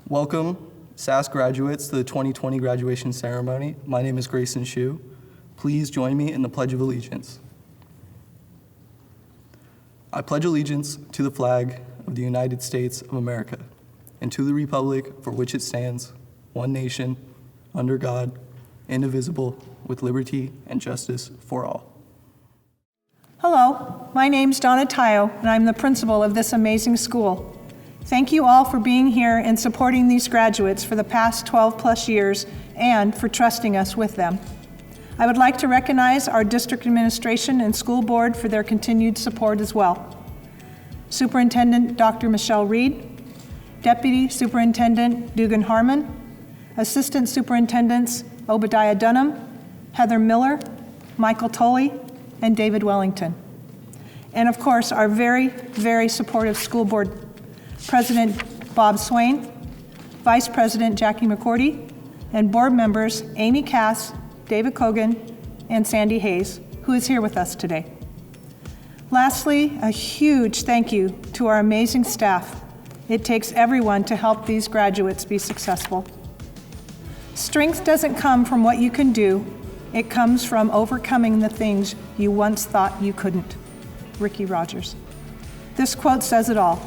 Welcome, SAS graduates, to the 2020 graduation ceremony. My name is Grayson Hsu. Please join me in the Pledge of Allegiance. I pledge allegiance to the flag of the United States of America and to the republic for which it stands, one nation, under God, indivisible, with liberty and justice for all. Hello, my name's Donna Tayo, and I'm the principal of this amazing school. Thank you all for being here and supporting these graduates for the past 12 plus years and for trusting us with them. I would like to recognize our district administration and school board for their continued support as well. Superintendent Dr. Michelle Reed, Deputy Superintendent Dugan Harmon, Assistant Superintendents Obadiah Dunham, Heather Miller, Michael Tolley, and David Wellington. And of course, our very, very supportive school board President Bob Swain, Vice President Jackie McCourty, and board members Amy Cass, David Kogan, and Sandy Hayes, who is here with us today. Lastly, a huge thank you to our amazing staff. It takes everyone to help these graduates be successful. Strength doesn't come from what you can do, it comes from overcoming the things you once thought you couldn't. Ricky Rogers. This quote says it all.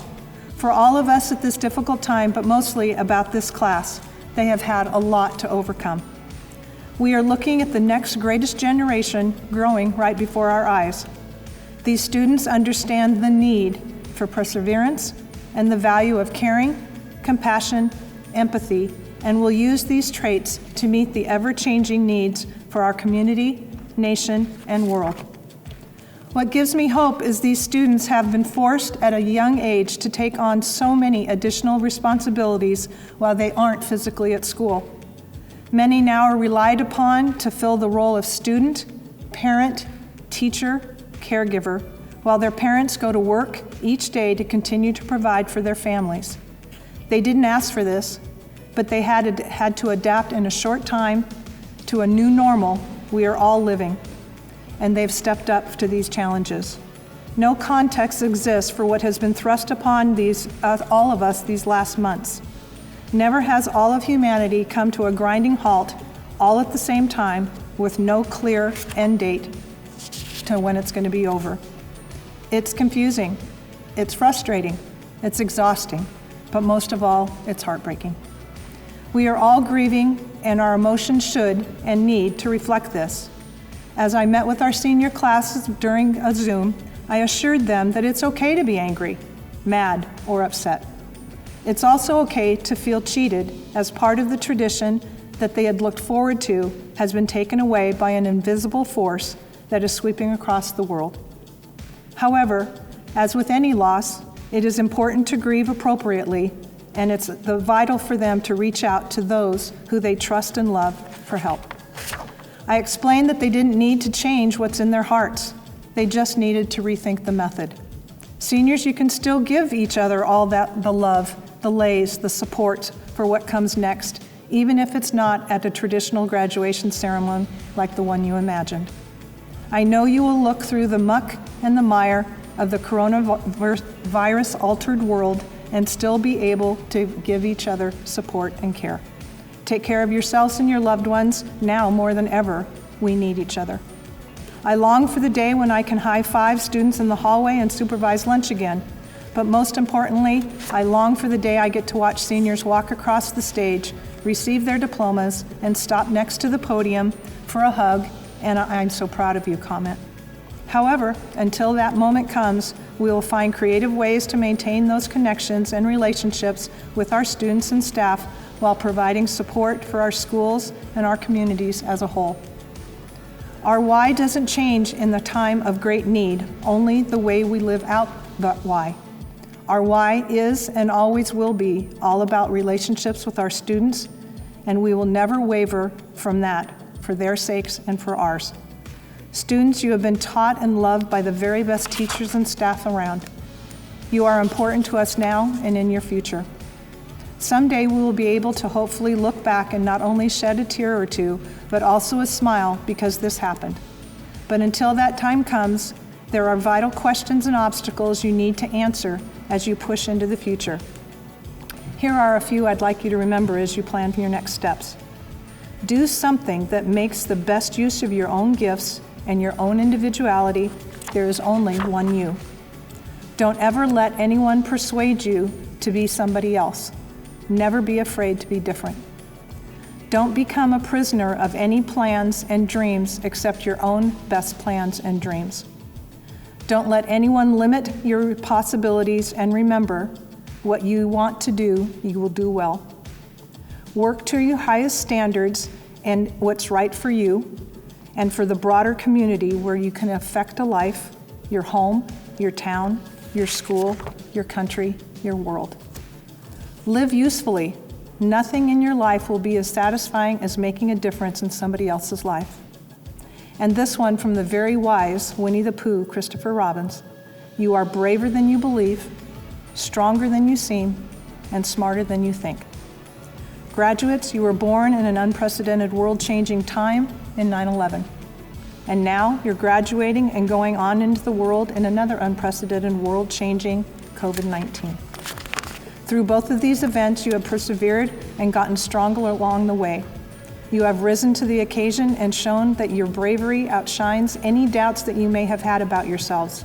For all of us at this difficult time, but mostly about this class, they have had a lot to overcome. We are looking at the next greatest generation growing right before our eyes. These students understand the need for perseverance and the value of caring, compassion, empathy, and will use these traits to meet the ever-changing needs for our community, nation, and world. What gives me hope is these students have been forced at a young age to take on so many additional responsibilities while they aren't physically at school. Many now are relied upon to fill the role of student, parent, teacher, caregiver, while their parents go to work each day to continue to provide for their families. They didn't ask for this, but they had to adapt in a short time to a new normal we are all living, and they've stepped up to these challenges. No context exists for what has been thrust upon all of us these last months. Never has all of humanity come to a grinding halt all at the same time with no clear end date to when it's going to be over. It's confusing, it's frustrating, it's exhausting, but most of all, it's heartbreaking. We are all grieving, and our emotions should and need to reflect this. As I met with our senior classes during a Zoom, I assured them that it's okay to be angry, mad, or upset. It's also okay to feel cheated as part of the tradition that they had looked forward to has been taken away by an invisible force that is sweeping across the world. However, as with any loss, it is important to grieve appropriately, and it's vital for them to reach out to those who they trust and love for help. I explained that they didn't need to change what's in their hearts. They just needed to rethink the method. Seniors, you can still give each other all that, the love, the lays, the support for what comes next, even if it's not at a traditional graduation ceremony like the one you imagined. I know you will look through the muck and the mire of the coronavirus-altered world and still be able to give each other support and care. Take care of yourselves and your loved ones. Now more than ever, we need each other. I long for the day when I can high-five students in the hallway and supervise lunch again. But most importantly, I long for the day I get to watch seniors walk across the stage, receive their diplomas, and stop next to the podium for a hug and "I'm so proud of you" comment. However, until that moment comes, we will find creative ways to maintain those connections and relationships with our students and staff while providing support for our schools and our communities as a whole. Our why doesn't change in the time of great need, only the way we live out that why. Our why is and always will be all about relationships with our students, and we will never waver from that for their sakes and for ours. Students, you have been taught and loved by the very best teachers and staff around. You are important to us now and in your future. Someday we will be able to hopefully look back and not only shed a tear or two, but also a smile because this happened. But until that time comes, there are vital questions and obstacles you need to answer as you push into the future. Here are a few I'd like you to remember as you plan for your next steps. Do something that makes the best use of your own gifts and your own individuality. There is only one you. Don't ever let anyone persuade you to be somebody else. Never be afraid to be different. Don't become a prisoner of any plans and dreams except your own best plans and dreams. Don't let anyone limit your possibilities, and remember, what you want to do, you will do well. Work to your highest standards and what's right for you and for the broader community where you can affect a life, your home, your town, your school, your country, your world. Live usefully. Nothing in your life will be as satisfying as making a difference in somebody else's life. And this one from the very wise Winnie the Pooh, Christopher Robin. You are braver than you believe, stronger than you seem, and smarter than you think. Graduates, you were born in an unprecedented world-changing time in 9/11. And now you're graduating and going on into the world in another unprecedented world-changing COVID-19. Through both of these events, you have persevered and gotten stronger along the way. You have risen to the occasion and shown that your bravery outshines any doubts that you may have had about yourselves.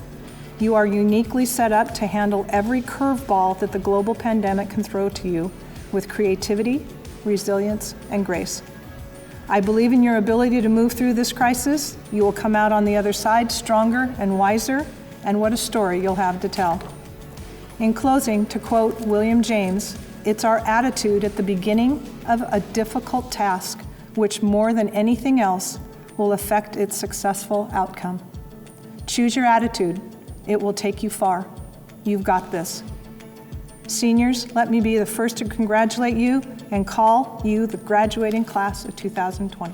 You are uniquely set up to handle every curveball that the global pandemic can throw to you with creativity, resilience, and grace. I believe in your ability to move through this crisis. You will come out on the other side stronger and wiser, and what a story you'll have to tell. In closing, to quote William James, it's our attitude at the beginning of a difficult task which more than anything else will affect its successful outcome. Choose your attitude. It will take you far. You've got this. Seniors, let me be the first to congratulate you and call you the graduating class of 2020.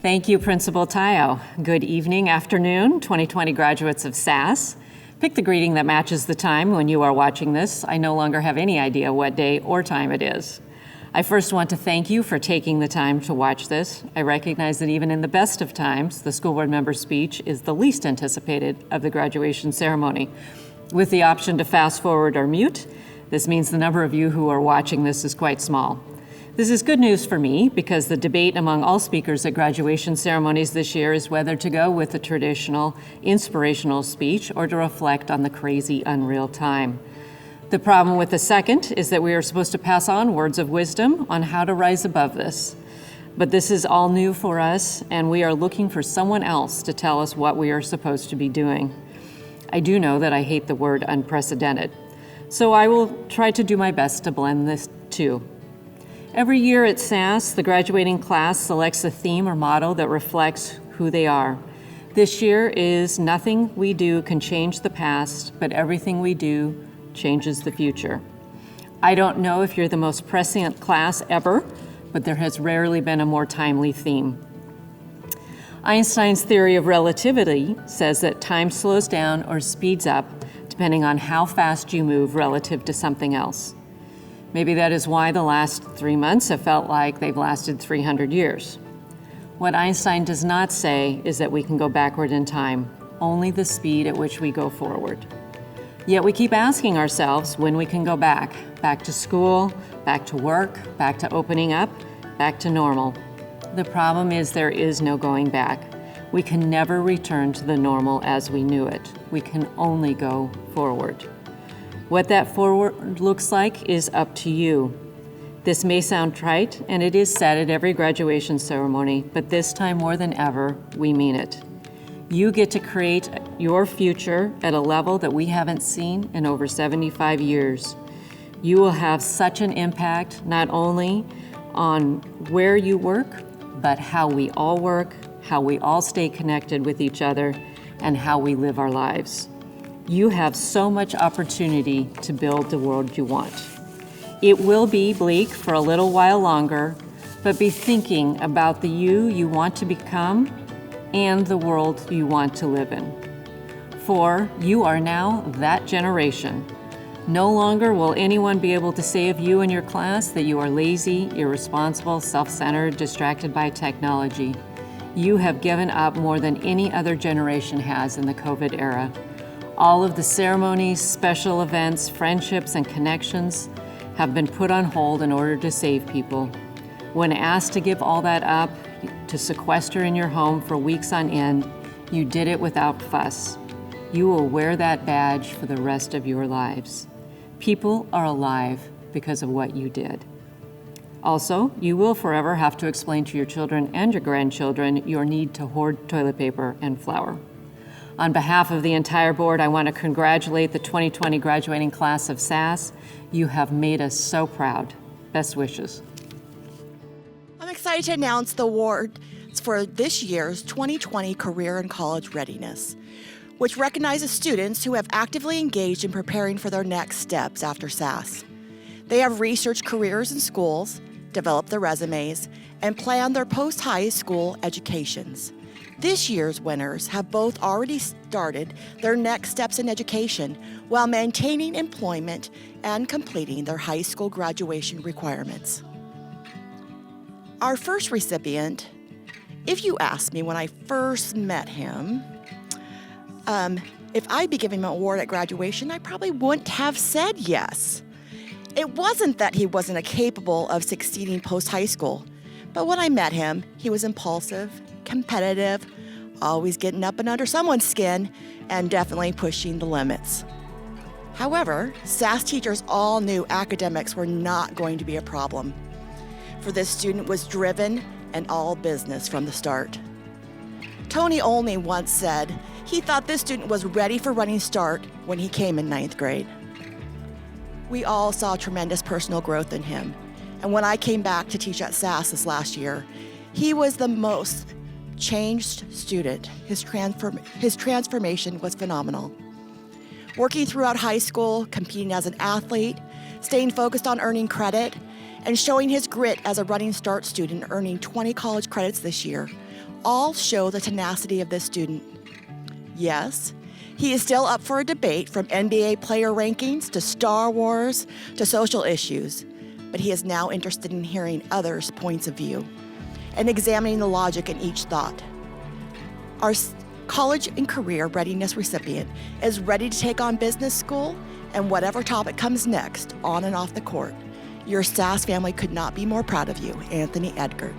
Thank you, Principal Tayo. Good evening, afternoon, 2020 graduates of SAS. Pick the greeting that matches the time when you are watching this. I no longer have any idea what day or time it is. I first want to thank you for taking the time to watch this. I recognize that even in the best of times, the school board member's speech is the least anticipated of the graduation ceremony. With the option to fast forward or mute, this means the number of you who are watching this is quite small. This is good news for me because the debate among all speakers at graduation ceremonies this year is whether to go with the traditional inspirational speech or to reflect on the crazy, unreal time. The problem with the second is that we are supposed to pass on words of wisdom on how to rise above this. But this is all new for us, and we are looking for someone else to tell us what we are supposed to be doing. I do know that I hate the word unprecedented, so I will try to do my best to blend this too. Every year at SAS, the graduating class selects a theme or motto that reflects who they are. This year is nothing we do can change the past, but everything we do changes the future. I don't know if you're the most prescient class ever, but there has rarely been a more timely theme. Einstein's theory of relativity says that time slows down or speeds up depending on how fast you move relative to something else. Maybe that is why the last 3 months have felt like they've lasted 300 years. What Einstein does not say is that we can go backward in time, only the speed at which we go forward. Yet we keep asking ourselves when we can go back to school, back to work, back to opening up, back to normal. The problem is there is no going back. We can never return to the normal as we knew it. We can only go forward. What that forward looks like is up to you. This may sound trite, and it is said at every graduation ceremony, but this time more than ever, we mean it. You get to create your future at a level that we haven't seen in over 75 years. You will have such an impact not only on where you work, but how we all work, how we all stay connected with each other, and how we live our lives. You have so much opportunity to build the world you want. It will be bleak for a little while longer, but be thinking about the you want to become and the world you want to live in. For you are now that generation. No longer will anyone be able to say of you and your class that you are lazy, irresponsible, self-centered, distracted by technology. You have given up more than any other generation has in the COVID era. All of the ceremonies, special events, friendships, and connections have been put on hold in order to save people. When asked to give all that up, to sequester in your home for weeks on end, you did it without fuss. You will wear that badge for the rest of your lives. People are alive because of what you did. Also, you will forever have to explain to your children and your grandchildren your need to hoard toilet paper and flour. On behalf of the entire board, I want to congratulate the 2020 graduating class of SAS. You have made us so proud. Best wishes. I'm excited to announce the awards for this year's 2020 Career and College Readiness, which recognizes students who have actively engaged in preparing for their next steps after SAS. They have researched careers in schools, developed their resumes, and planned their post-high school educations. This year's winners have both already started their next steps in education while maintaining employment and completing their high school graduation requirements. Our first recipient, if you asked me when I first met him, if I'd be giving him an award at graduation, I probably wouldn't have said yes. It wasn't that he wasn't capable of succeeding post-high school, but when I met him, he was impulsive, competitive, always getting up and under someone's skin, and definitely pushing the limits. However, SAS teachers all knew academics were not going to be a problem, for this student was driven and all business from the start. Tony Olney once said he thought this student was ready for running start when he came in 9th grade. We all saw tremendous personal growth in him, and when I came back to teach at SAS this last year, he was the most changed student. His transformation was phenomenal. Working throughout high school, competing as an athlete, staying focused on earning credit, and showing his grit as a running start student, earning 20 college credits this year, all show the tenacity of this student. Yes, he is still up for a debate, from NBA player rankings to Star Wars to social issues, but he is now interested in hearing others' points of view and examining the logic in each thought. Our college and career readiness recipient is ready to take on business school and whatever topic comes next, on and off the court. Your SAS family could not be more proud of you, Anthony Edgar.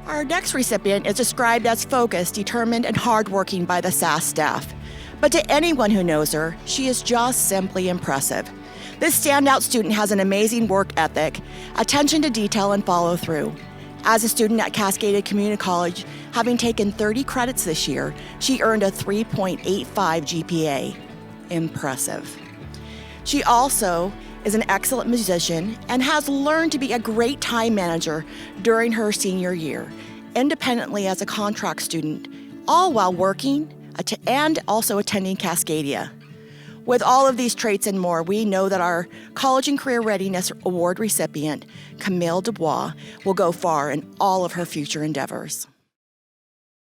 Our next recipient is described as focused, determined, and hardworking by the SAS staff. But to anyone who knows her, she is just simply impressive. This standout student has an amazing work ethic, attention to detail, and follow through. As a student at Cascade Community College, having taken 30 credits this year, she earned a 3.85 GPA. Impressive. She also is an excellent musician and has learned to be a great time manager during her senior year, independently as a contract student, all while working and also attending Cascadia. With all of these traits and more, we know that our College and Career Readiness Award recipient, Camille Dubois, will go far in all of her future endeavors.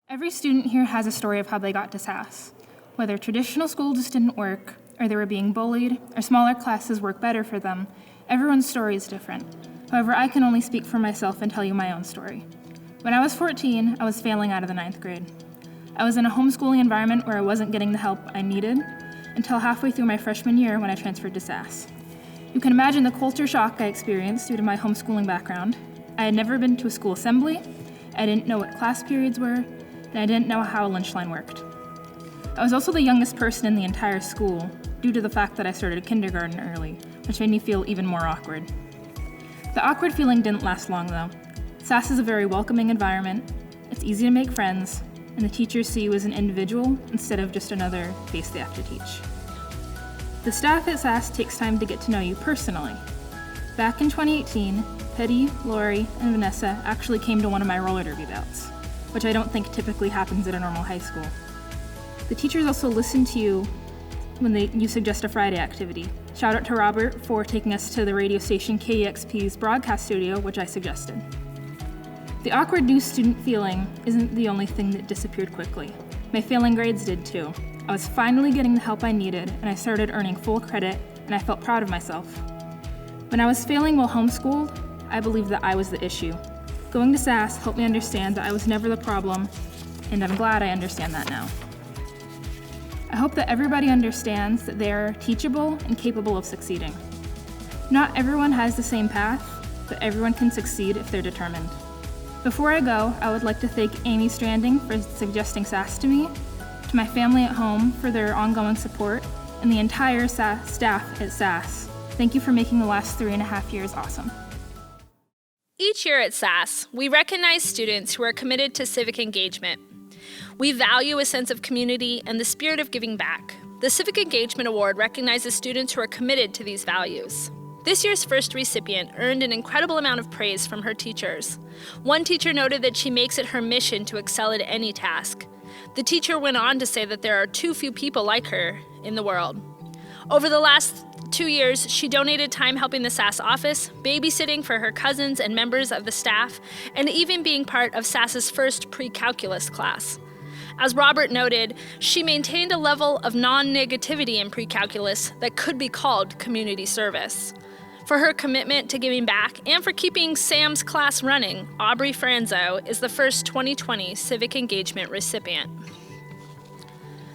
Every student here has a story of how they got to SAS. Whether traditional school just didn't work, or they were being bullied, or smaller classes work better for them, everyone's story is different. However, I can only speak for myself and tell you my own story. When I was 14, I was failing out of the 9th grade. I was in a homeschooling environment where I wasn't getting the help I needed until halfway through my freshman year when I transferred to SAS. You can imagine the culture shock I experienced due to my homeschooling background. I had never been to a school assembly, I didn't know what class periods were, and I didn't know how a lunch line worked. I was also the youngest person in the entire school due to the fact that I started kindergarten early, which made me feel even more awkward. The awkward feeling didn't last long though. SAS is a very welcoming environment, it's easy to make friends, and the teachers see you as an individual instead of just another face they have to teach. The staff at SAS takes time to get to know you personally. Back in 2018, Petty, Lori, and Vanessa actually came to one of my roller derby bouts, which I don't think typically happens at a normal high school. The teachers also listen to you when you suggest a Friday activity. Shout out to Robert for taking us to the radio station KEXP's broadcast studio, which I suggested. The awkward new student feeling isn't the only thing that disappeared quickly. My failing grades did too. I was finally getting the help I needed, and I started earning full credit, and I felt proud of myself. When I was failing while homeschooled, I believed that I was the issue. Going to SAS helped me understand that I was never the problem, and I'm glad I understand that now. I hope that everybody understands that they are teachable and capable of succeeding. Not everyone has the same path, but everyone can succeed if they're determined. Before I go, I would like to thank Amy Stranding for suggesting SAS to me, to my family at home for their ongoing support, and the entire staff at SAS. Thank you for making the last 3.5 years awesome. Each year at SAS, we recognize students who are committed to civic engagement. We value a sense of community and the spirit of giving back. The Civic Engagement Award recognizes students who are committed to these values. This year's first recipient earned an incredible amount of praise from her teachers. One teacher noted that she makes it her mission to excel at any task. The teacher went on to say that there are too few people like her in the world. Over the last 2 years, she donated time helping the SAS office, babysitting for her cousins and members of the staff, and even being part of SAS's first pre-calculus class. As Robert noted, she maintained a level of non-negativity in pre-calculus that could be called community service. For her commitment to giving back and for keeping Sam's class running, Aubrey Franzo is the first 2020 Civic Engagement recipient.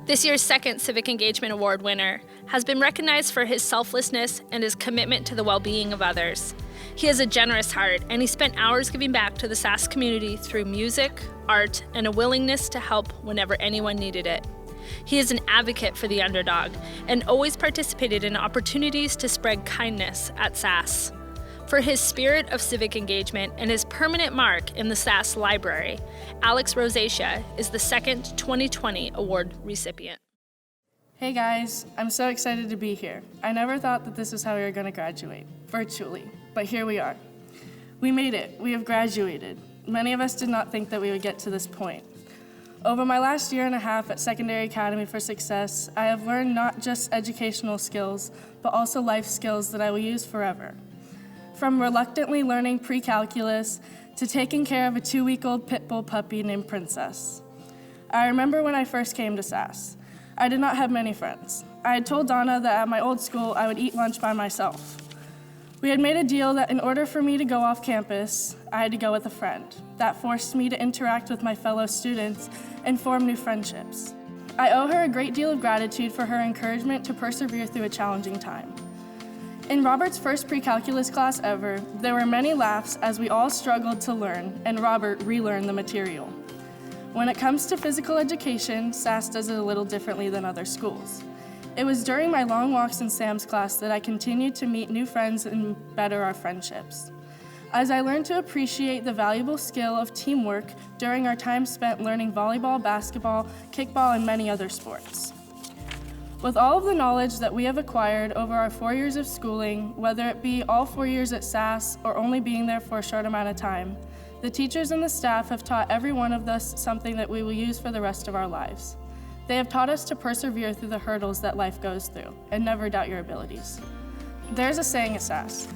This year's second Civic Engagement Award winner has been recognized for his selflessness and his commitment to the well-being of others. He has a generous heart, and he spent hours giving back to the SAS community through music, art, and a willingness to help whenever anyone needed it. He is an advocate for the underdog and always participated in opportunities to spread kindness at SAS. For his spirit of civic engagement and his permanent mark in the SAS library, Alex Rosacea is the second 2020 award recipient. Hey guys, I'm so excited to be here. I never thought that this is how we were going to graduate, virtually, but here we are. We made it. We have graduated. Many of us did not think that we would get to this point. Over my last 1.5 years at Secondary Academy for Success, I have learned not just educational skills, but also life skills that I will use forever. From reluctantly learning pre-calculus to taking care of a 2-week-old pit bull puppy named Princess. I remember when I first came to SAS. I did not have many friends. I had told Donna that at my old school I would eat lunch by myself. We had made a deal that in order for me to go off campus, I had to go with a friend. That forced me to interact with my fellow students and form new friendships. I owe her a great deal of gratitude for her encouragement to persevere through a challenging time. In Robert's first pre-calculus class ever, there were many laughs as we all struggled to learn and Robert relearned the material. When it comes to physical education, SAS does it a little differently than other schools. It was during my long walks in Sam's class that I continued to meet new friends and better our friendships. As I learned to appreciate the valuable skill of teamwork during our time spent learning volleyball, basketball, kickball, and many other sports. With all of the knowledge that we have acquired over our 4 years of schooling, whether it be all 4 years at SAS or only being there for a short amount of time, the teachers and the staff have taught every one of us something that we will use for the rest of our lives. They have taught us to persevere through the hurdles that life goes through and never doubt your abilities. There's a saying at SAS,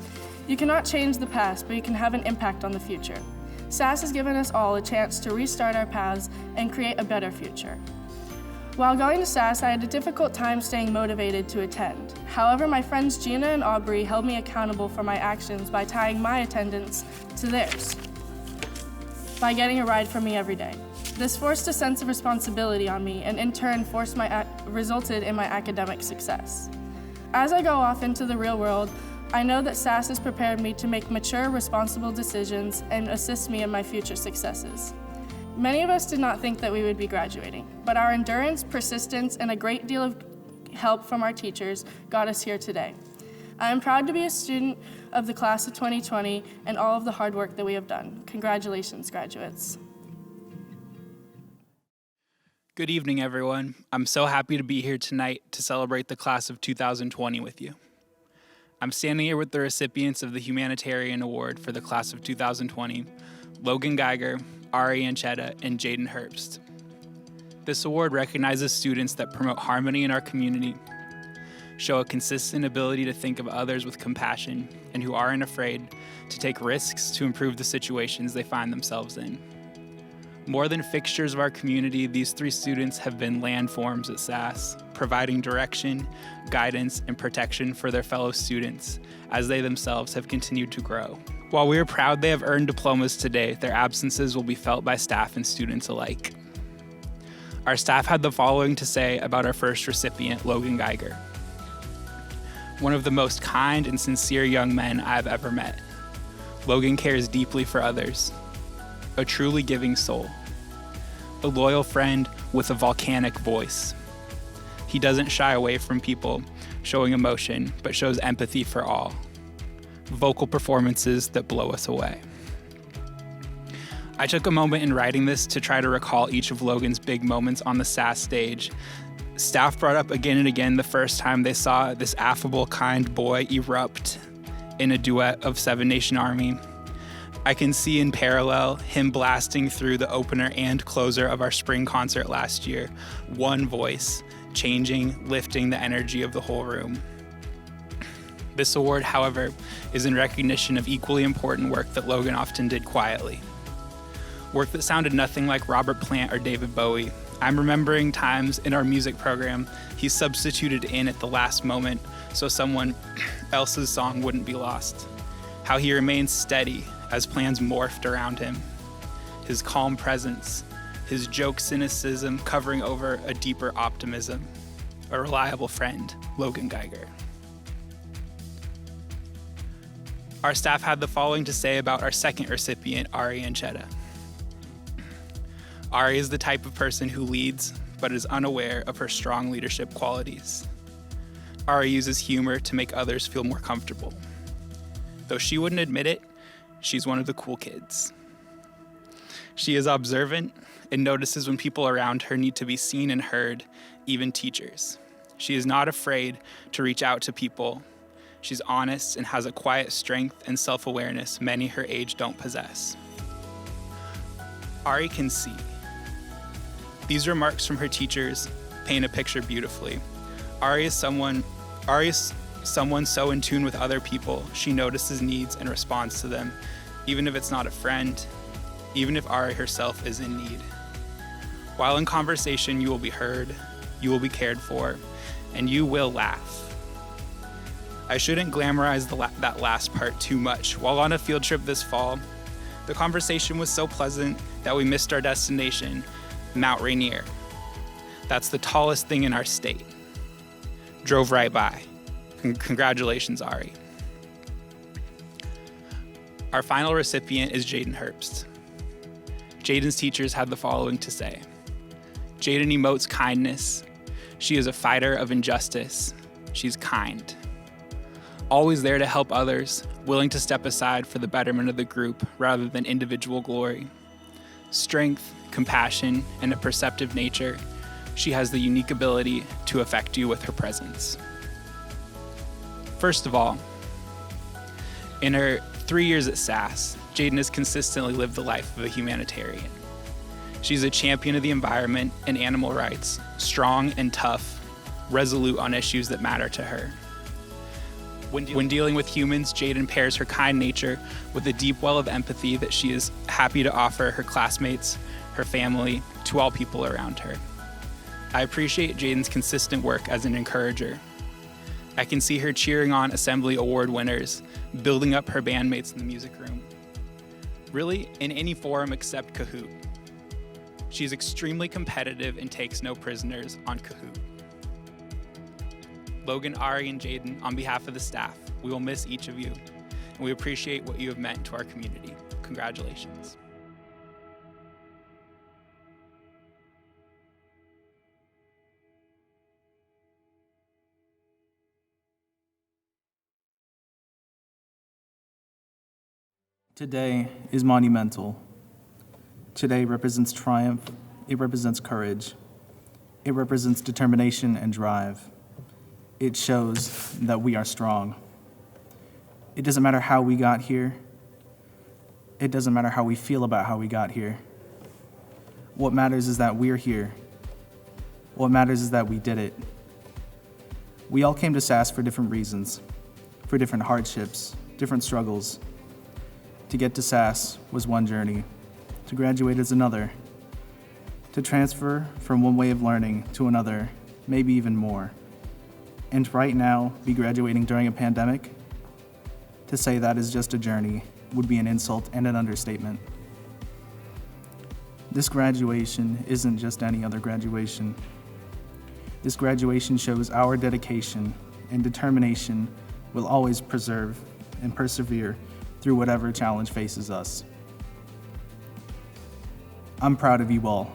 you cannot change the past, but you can have an impact on the future. SAS has given us all a chance to restart our paths and create a better future. While going to SAS, I had a difficult time staying motivated to attend. However, my friends Gina and Aubrey held me accountable for my actions by tying my attendance to theirs, by getting a ride for me every day. This forced a sense of responsibility on me and in turn resulted in my academic success. As I go off into the real world, I know that SAS has prepared me to make mature, responsible decisions and assist me in my future successes. Many of us did not think that we would be graduating, but our endurance, persistence, and a great deal of help from our teachers got us here today. I am proud to be a student of the class of 2020 and all of the hard work that we have done. Congratulations, graduates. Good evening, everyone. I'm so happy to be here tonight to celebrate the class of 2020 with you. I'm standing here with the recipients of the Humanitarian Award for the class of 2020, Logan Geiger, Ari Anchetta, and Jaden Herbst. This award recognizes students that promote harmony in our community, show a consistent ability to think of others with compassion, and who aren't afraid to take risks to improve the situations they find themselves in. More than fixtures of our community, these 3 students have been landforms at SAS, providing direction, guidance, and protection for their fellow students as they themselves have continued to grow. While we are proud they have earned diplomas today, their absences will be felt by staff and students alike. our staff had the following to say about our first recipient, Logan Geiger. One of the most kind and sincere young men I've ever met. Logan cares deeply for others. A truly giving soul. A loyal friend with a volcanic voice. He doesn't shy away from people showing emotion, but shows empathy for all. Vocal performances that blow us away. I took a moment in writing this to try to recall each of Logan's big moments on the SAS stage. Staff brought up again and again the first time they saw this affable, kind boy erupt in a duet of Seven Nation Army. I can see in parallel him blasting through the opener and closer of our spring concert last year, one voice, changing, lifting the energy of the whole room. This award, however, is in recognition of equally important work that Logan often did quietly. Work that sounded nothing like Robert Plant or David Bowie. I'm remembering times in our music program he substituted in at the last moment so someone else's song wouldn't be lost. How he remained steady as plans morphed around him. His calm presence, his joke cynicism covering over a deeper optimism. A reliable friend, Logan Geiger. Our staff had the following to say about our second recipient, Ari Anchetta. Ari is the type of person who leads, but is unaware of her strong leadership qualities. Ari uses humor to make others feel more comfortable. Though she wouldn't admit it, she's one of the cool kids. She is observant and notices when people around her need to be seen and heard, even teachers. She is not afraid to reach out to people. She's honest and has a quiet strength and self-awareness many her age don't possess. Ari can see. These remarks from her teachers paint a picture beautifully. Ari is someone so in tune with other people, she notices needs and responds to them, even if it's not a friend, even if Ari herself is in need. While in conversation, you will be heard, you will be cared for, and you will laugh. I shouldn't glamorize that last part too much. While on a field trip this fall, the conversation was so pleasant that we missed our destination, Mount Rainier. That's the tallest thing in our state. Drove right by. Congratulations, Ari. Our final recipient is Jaden Herbst. Jaden's teachers had the following to say. Jaden emotes kindness. She is a fighter of injustice. She's kind. Always there to help others, willing to step aside for the betterment of the group rather than individual glory. Strength, compassion, and a perceptive nature, she has the unique ability to affect you with her presence. First of all, in her 3 years at SAS, Jaden has consistently lived the life of a humanitarian. She's a champion of the environment and animal rights, strong and tough, resolute on issues that matter to her. When dealing with humans, Jaden pairs her kind nature with a deep well of empathy that she is happy to offer her classmates, her family, to all people around her. I appreciate Jaden's consistent work as an encourager. I can see her cheering on Assembly Award winners, building up her bandmates in the music room. Really, in any forum except Kahoot. She's extremely competitive and takes no prisoners on Kahoot. Logan, Ari, and Jaden, on behalf of the staff, we will miss each of you, and we appreciate what you have meant to our community. Congratulations. Today is monumental. Today represents triumph, it represents courage, it represents determination and drive. It shows that we are strong. It doesn't matter how we got here. It doesn't matter how we feel about how we got here. What matters is that we're here. What matters is that we did it. We all came to SAS for different reasons, for different hardships, different struggles. To get to SAS was one journey. To graduate is another. To transfer from one way of learning to another, maybe even more. And right now, be graduating during a pandemic? To say that is just a journey would be an insult and an understatement. This graduation isn't just any other graduation. This graduation shows our dedication and determination will always preserve and persevere through whatever challenge faces us. I'm proud of you all.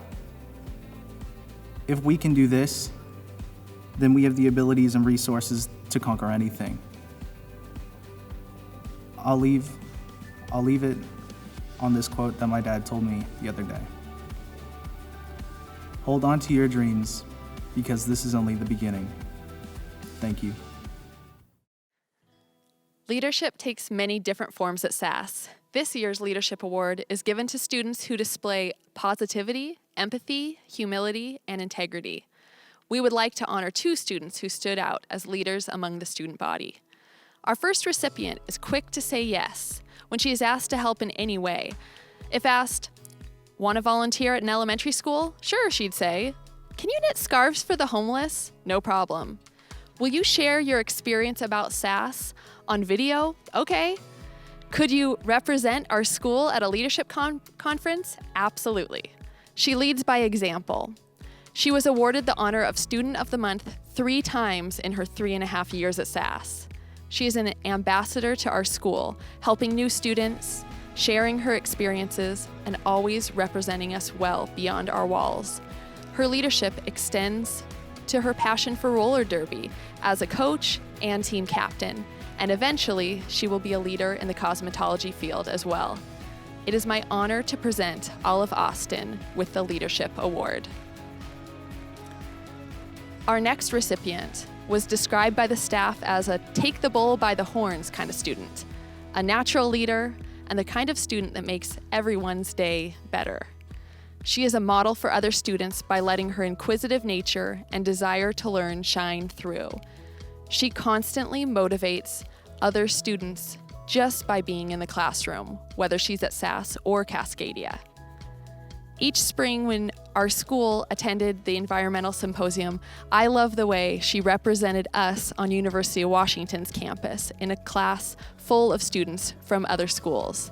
If we can do this, then we have the abilities and resources to conquer anything. I'll leave it on this quote that my dad told me the other day. Hold on to your dreams, because this is only the beginning. Thank you. Leadership takes many different forms at SAS. This year's Leadership Award is given to students who display positivity, empathy, humility, and integrity. We would like to honor 2 students who stood out as leaders among the student body. Our first recipient is quick to say yes when she is asked to help in any way. If asked, "Want to volunteer at an elementary school?" "Sure," she'd say. "Can you knit scarves for the homeless?" "No problem." "Will you share your experience about SAS on video?" "Okay." "Could you represent our school at a leadership conference?" "Absolutely." She leads by example. She was awarded the honor of Student of the Month 3 times in her 3.5 years at SAS. She is an ambassador to our school, helping new students, sharing her experiences, and always representing us well beyond our walls. Her leadership extends to her passion for roller derby as a coach and team captain, and eventually she will be a leader in the cosmetology field as well. It is my honor to present Olive Austin with the Leadership Award. Our next recipient was described by the staff as a take the bull by the horns kind of student, a natural leader, and the kind of student that makes everyone's day better. She is a model for other students by letting her inquisitive nature and desire to learn shine through. She constantly motivates other students just by being in the classroom, whether she's at SAS or Cascadia. Each spring when our school attended the environmental symposium, I love the way she represented us on University of Washington's campus in a class full of students from other schools.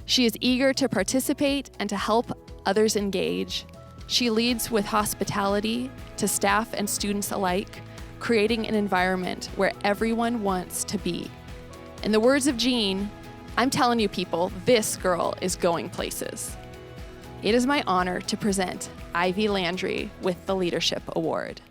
She is eager to participate and to help others engage. She leads with hospitality to staff and students alike, creating an environment where everyone wants to be. In the words of Jean, I'm telling you people, this girl is going places. It is my honor to present Ivy Landry with the Leadership Award.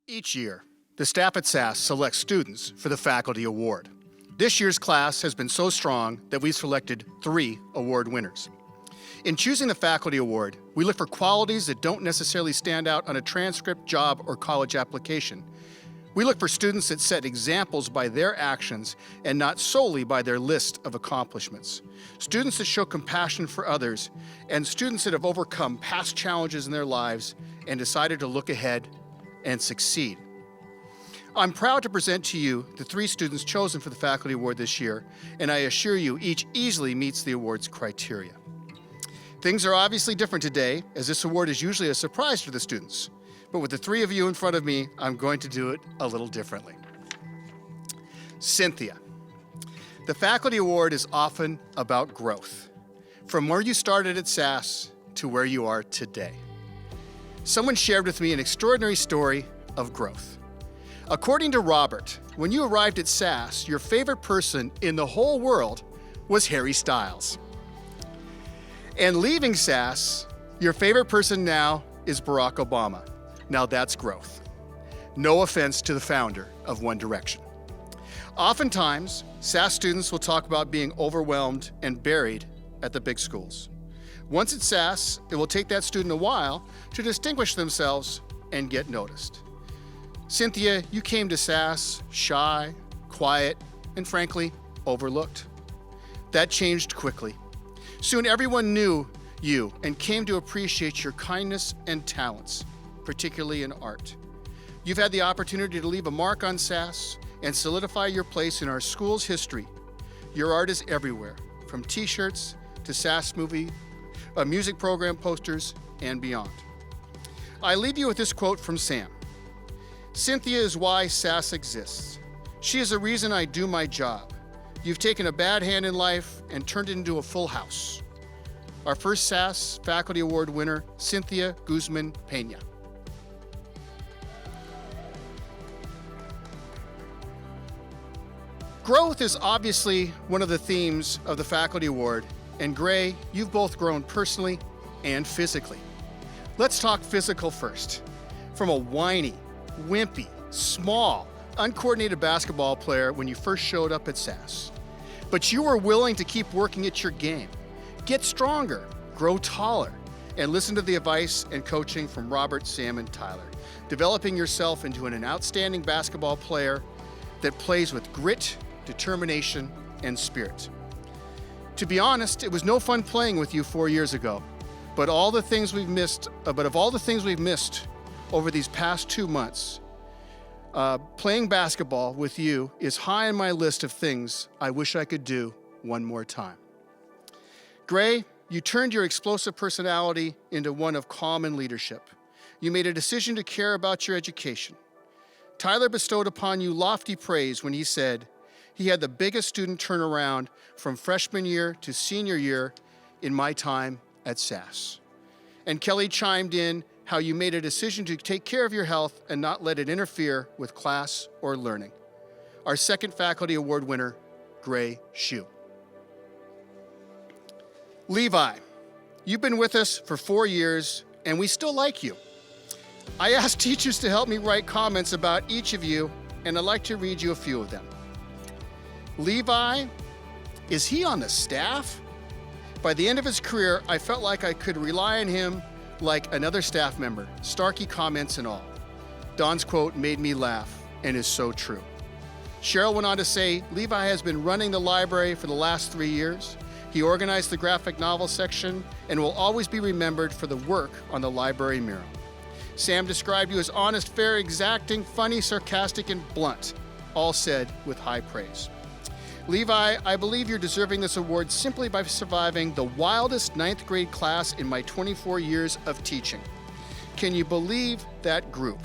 Each year, the staff at SAS selects students for the Faculty Award. This year's class has been so strong that we've selected 3 award winners. In choosing the Faculty Award, we look for qualities that don't necessarily stand out on a transcript, job, or college application. We look for students that set examples by their actions and not solely by their list of accomplishments. Students that show compassion for others, and students that have overcome past challenges in their lives and decided to look ahead and succeed. I'm proud to present to you the 3 students chosen for the Faculty Award this year, and I assure you each easily meets the award's criteria. Things are obviously different today, as this award is usually a surprise to the students. But with the 3 of you in front of me, I'm going to do it a little differently. Cynthia. The Faculty Award is often about growth, from where you started at SAS to where you are today. Someone shared with me an extraordinary story of growth. According to Robert, when you arrived at SAS, your favorite person in the whole world was Harry Styles. And leaving SAS, your favorite person now is Barack Obama. Now that's growth. No offense to the founder of One Direction. Oftentimes, SAS students will talk about being overwhelmed and buried at the big schools. Once at SAS, it will take that student a while to distinguish themselves and get noticed. Cynthia, you came to SAS shy, quiet, and frankly, overlooked. That changed quickly. Soon everyone knew you and came to appreciate your kindness and talents, particularly in art. You've had the opportunity to leave a mark on SAS and solidify your place in our school's history. Your art is everywhere, from t-shirts to SAS music program posters, and beyond. I leave you with this quote from Sam. Cynthia is why SAS exists. She is the reason I do my job. You've taken a bad hand in life and turned it into a full house. our first SAS Faculty Award winner, Cynthia Guzman Pena. Growth is obviously one of the themes of the Faculty Award, and Gray, you've both grown personally and physically. Let's talk physical first. From a whiny, wimpy, small, uncoordinated basketball player when you first showed up at SAS, but you were willing to keep working at your game, get stronger, grow taller, and listen to the advice and coaching from Robert, Sam, and Tyler, developing yourself into an outstanding basketball player that plays with grit, determination, and spirit. To be honest, it was no fun playing with you 4 years ago, but of all the things we've missed over these past 2 months, playing basketball with you is high on my list of things I wish I could do one more time. Gray, you turned your explosive personality into one of calm and leadership. You made a decision to care about your education. Tyler bestowed upon you lofty praise when he said he had the biggest student turnaround from freshman year to senior year in my time at SAS. And Kelly chimed in how you made a decision to take care of your health and not let it interfere with class or learning. Our second Faculty Award winner, Gray Shue. Levi, you've been with us for 4 years, and we still like you. I asked teachers to help me write comments about each of you, and I'd like to read you a few of them. Levi, is he on the staff? By the end of his career, I felt like I could rely on him like another staff member, Starkey comments and all. Don's quote made me laugh and is so true. Cheryl went on to say, Levi has been running the library for the last 3 years. He organized the graphic novel section and will always be remembered for the work on the library mural. Sam described you as honest, fair, exacting, funny, sarcastic, and blunt, all said with high praise. Levi, I believe you're deserving this award simply by surviving the wildest 9th grade class in my 24 years of teaching. Can you believe that group?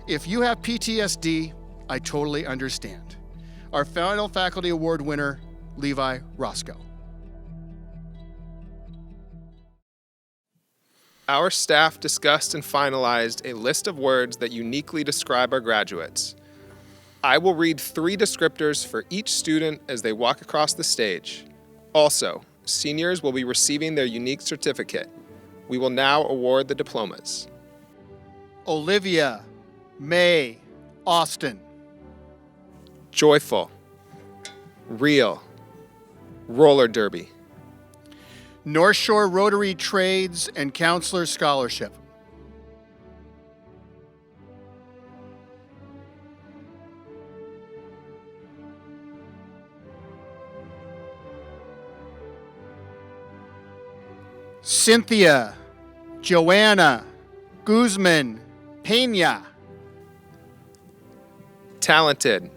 If you have PTSD, I totally understand. Our final Faculty Award winner, Levi Roscoe. Our staff discussed and finalized a list of words that uniquely describe our graduates. I will read 3 descriptors for each student as they walk across the stage. Also, seniors will be receiving their unique certificate. We will now award the diplomas. Olivia May Austin. Joyful. Real. Roller derby. North Shore Rotary Trades and Counselor Scholarship. Cynthia Joanna Guzman Pena. Talented.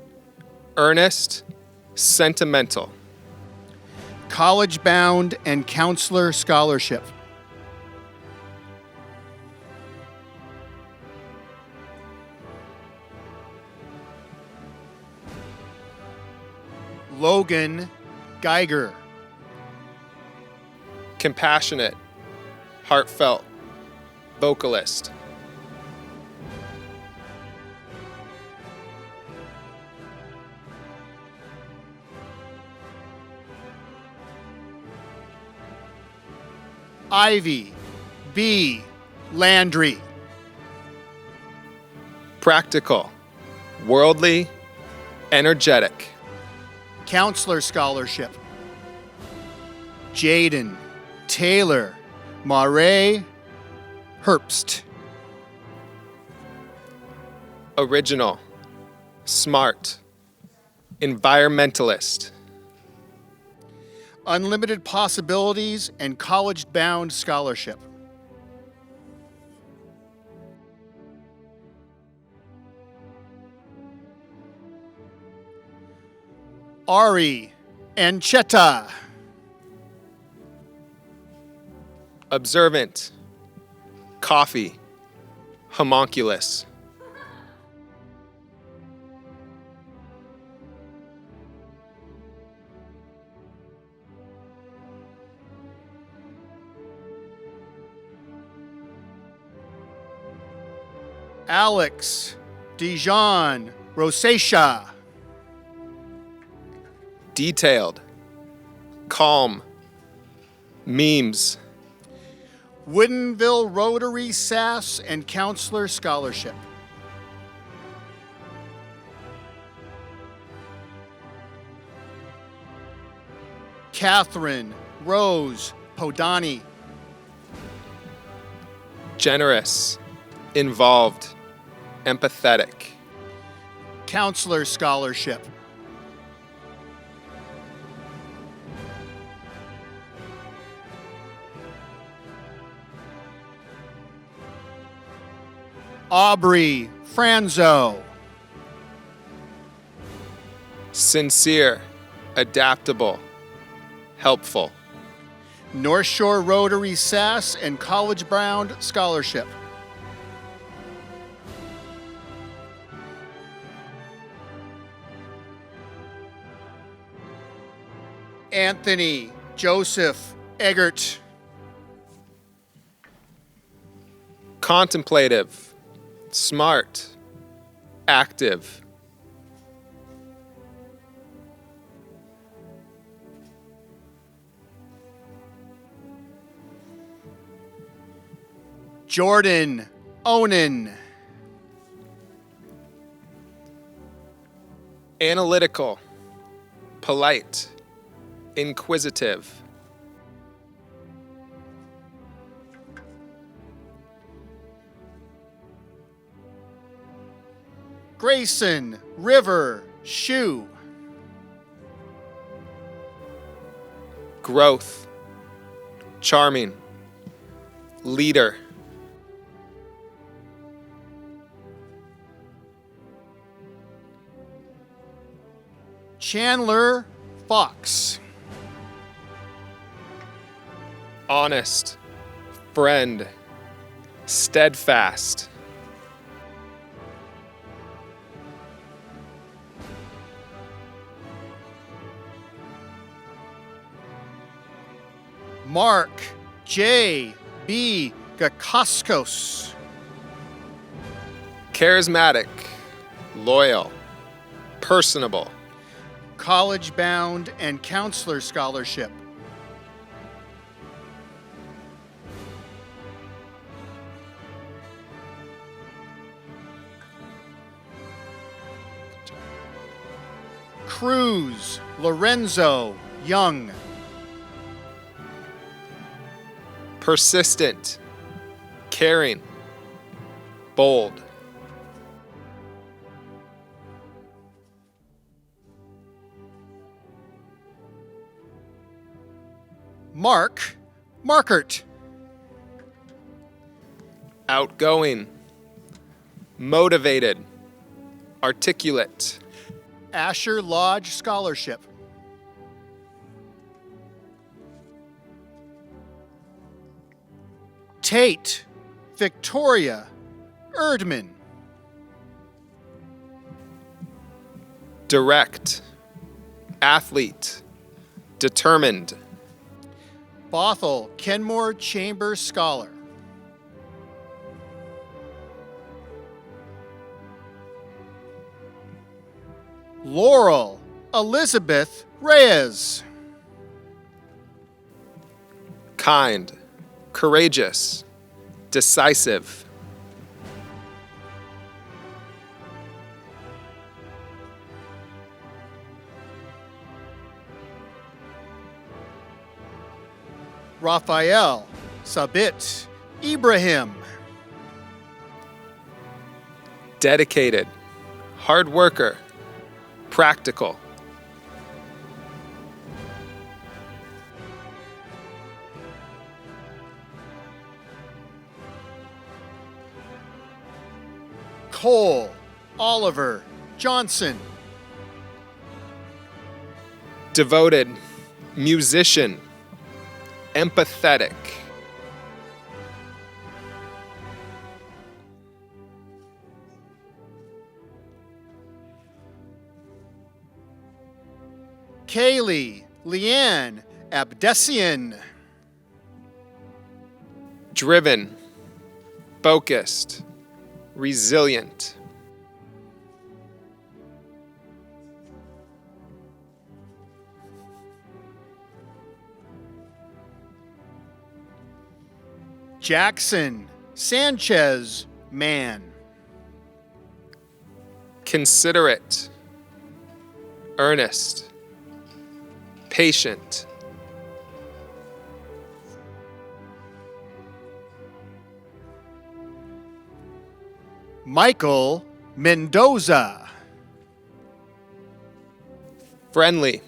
Earnest. Sentimental. College Bound and Counselor Scholarship. Logan Geiger. Compassionate. Heartfelt. Vocalist. Ivy B. Landry. Practical. Worldly. Energetic. Counselor Scholarship. Jaden Taylor Marae Herbst. Original. Smart. Environmentalist. Unlimited Possibilities and College Bound Scholarship. Ari Ancheta. Observant. Coffee. Homunculus. Alex Dijon Rosacea. Detailed, calm, memes. Woodinville Rotary SAS and Counselor Scholarship. Catherine Rose Podani. Generous, involved, empathetic. Counselor Scholarship. Aubrey Franzo. Sincere, adaptable, helpful. North Shore Rotary SAS and College Bound Scholarship. Anthony Joseph Eggert. Contemplative, smart, active. Jordan Onan. Analytical, polite, inquisitive. Grayson River Shoe. Growth, charming, leader. Chandler Fox. Honest, friend, steadfast. Mark J. B. Gakaskos. Charismatic, loyal, personable. College Bound and Counselor Scholarship. Cruz Lorenzo Young. Persistent, caring, bold. Mark Markert. Outgoing, motivated, articulate. Asher Lodge Scholarship. Tate Victoria Erdman. Direct, athlete, determined. Bothell Kenmore Chambers Scholar. Laurel Elizabeth Reyes. Kind, courageous, decisive. Raphael Sabit Ibrahim. Dedicated, hard worker, practical. Cole Oliver Johnson. Devoted, musician, empathetic. Kaylee Leanne Abdessian. Driven, focused, resilient, Jackson Sanchez Mann. considerate, earnest, patient, Michael Mendoza. friendly,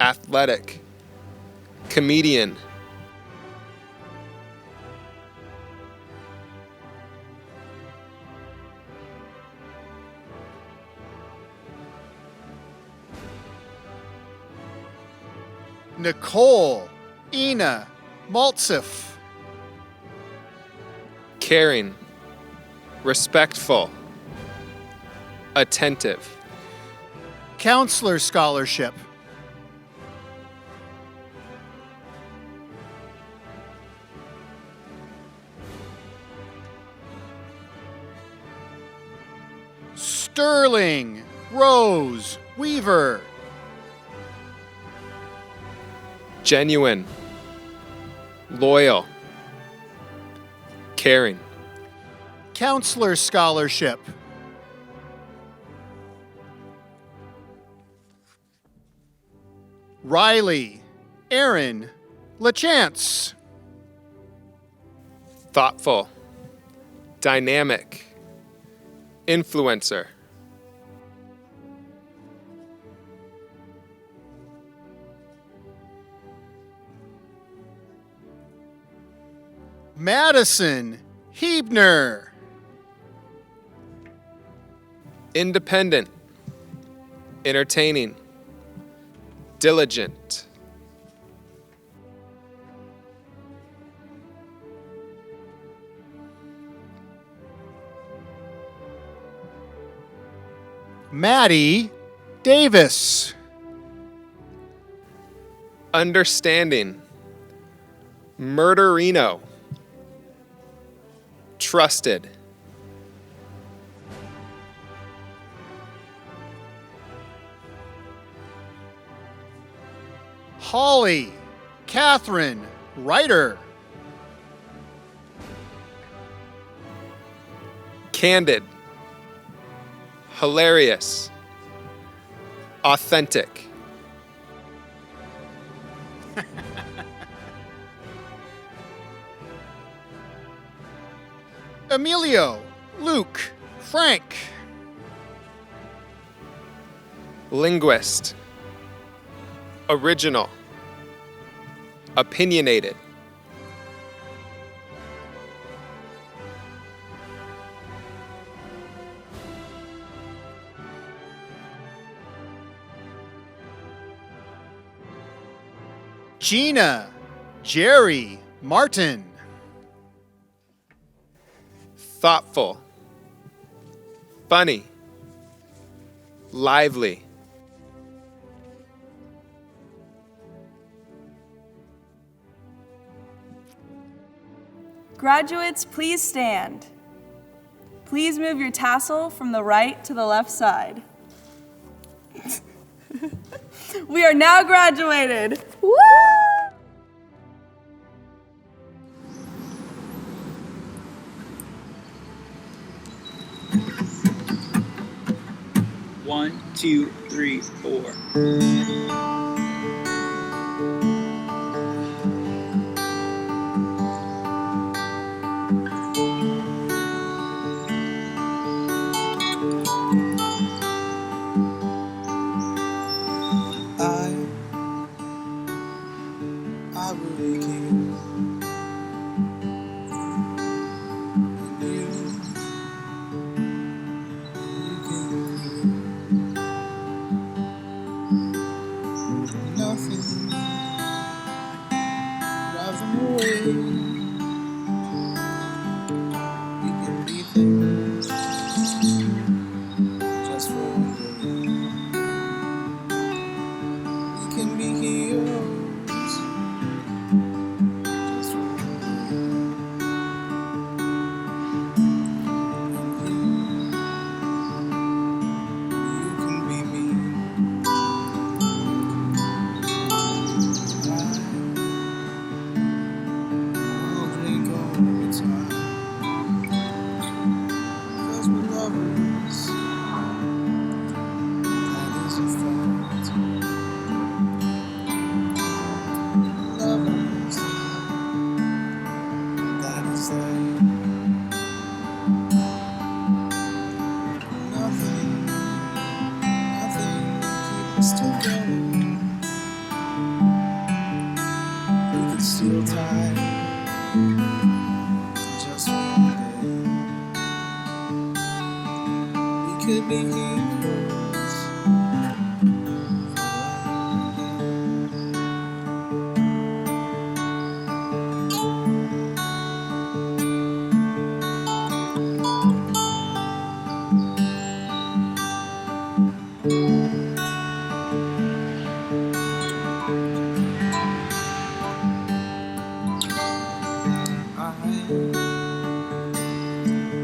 athletic, comedian, Nicole Ina Maltsif. caring, respectful, attentive, Counselor Scholarship. Sterling Rose Weaver. genuine, loyal, caring, Counselor Scholarship. Riley Aaron LaChance. thoughtful, dynamic, influencer, Madison Hebner. independent, entertaining, diligent, Maddie Davis. understanding, murderino, trusted, Holly Catherine Ryder. candid, hilarious, authentic, Emilio Luke Frank. linguist, original, opinionated, Gina Jerry Martin. thoughtful, funny, lively, Graduates, please stand. Please move your tassel from the right to the left side. We are now graduated. Woo! One, two, three, four. I really care. And you can nothing drives them away. We can be there just for one day. We can be heroes just for one day. time. Just one day. We could be heroes.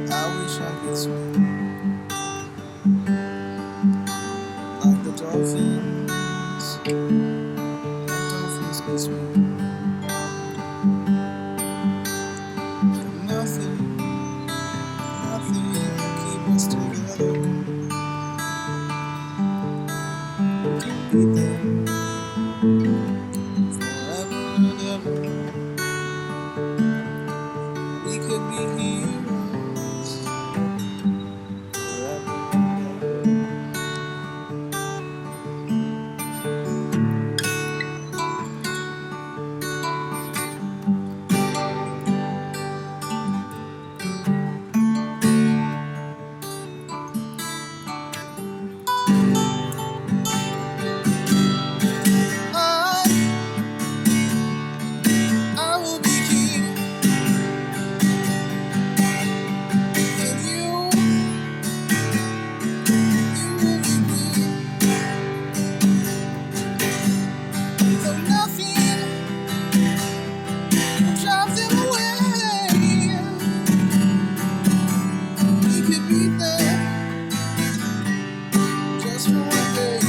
I wish I could swim like the dolphins, and dolphins can swim. But nothing can keep us together. Be there forever and ever. We could be heroes forever and ever. I will be king, and you will be queen. Though nothing will drive them away, we could be there just for one day.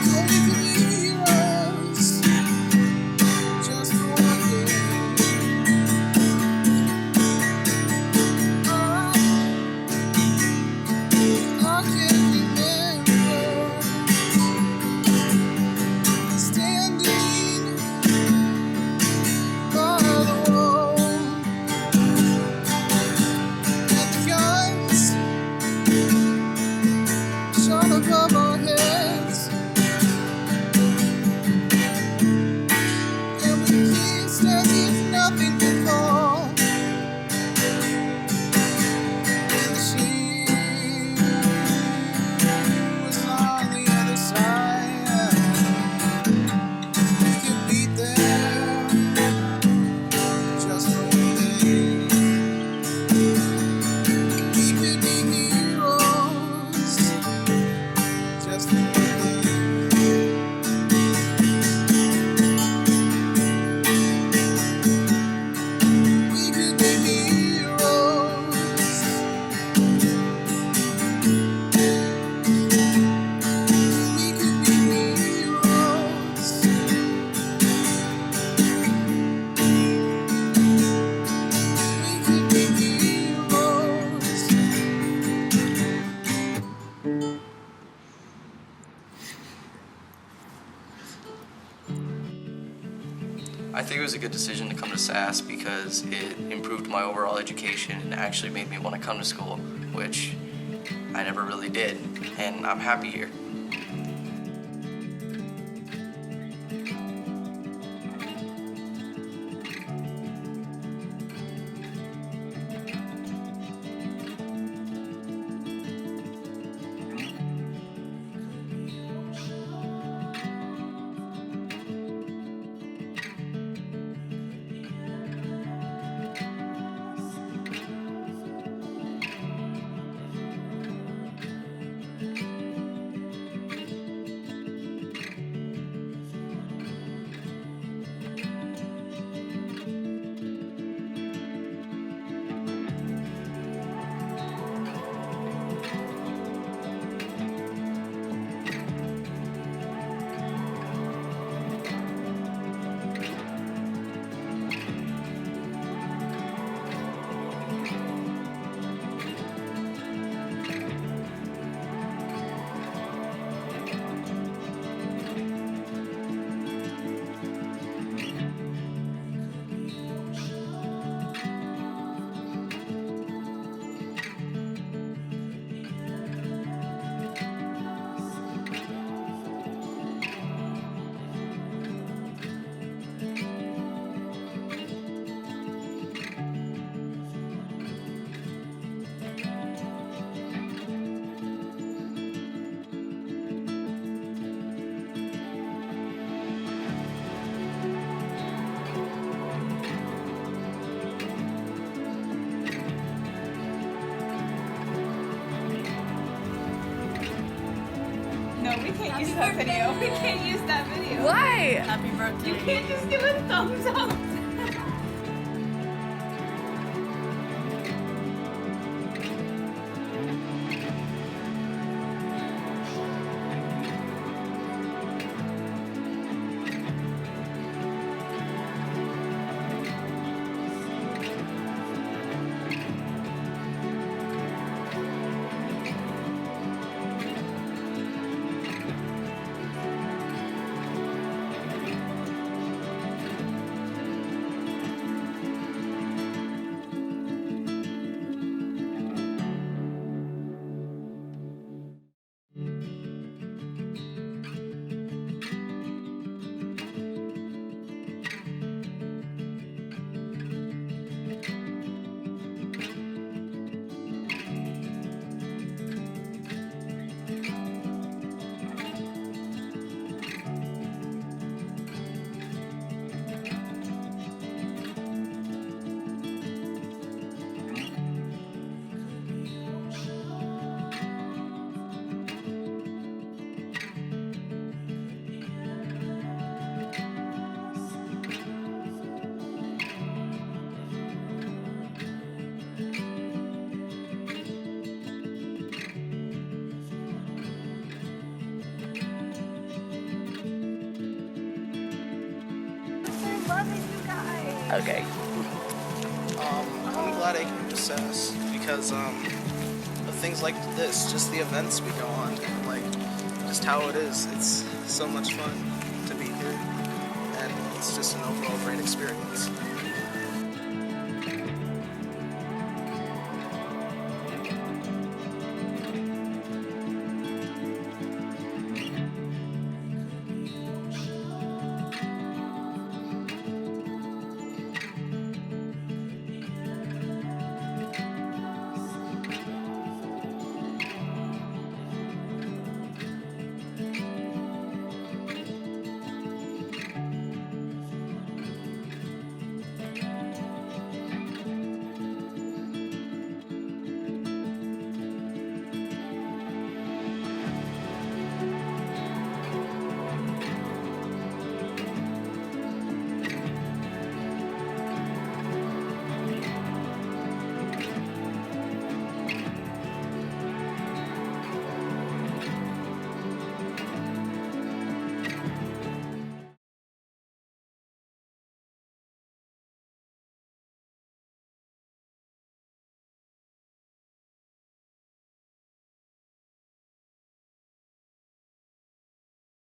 Oh, we could be heroes just for one day. I can remember standing by the wall, and the guns shot above our heads, and we kissed as if nothing could fall. And she was on the other side. We could be there just for one day. We could be heroes just for one day. We could be heroes. We could be heroes. We could be heroes. I think it was a good decision to come to SAS because it improved my overall education and actually made me want to come to school, which I never really did, and I'm happy here. We can't use that video. We can't use that video. Why? Happy birthday. You can't just give a thumbs up. Okay. I'm glad I came to SAS because of things like this, just the events we go on, and like just how it is. It's so much fun to be here, and it's just an overall great experience.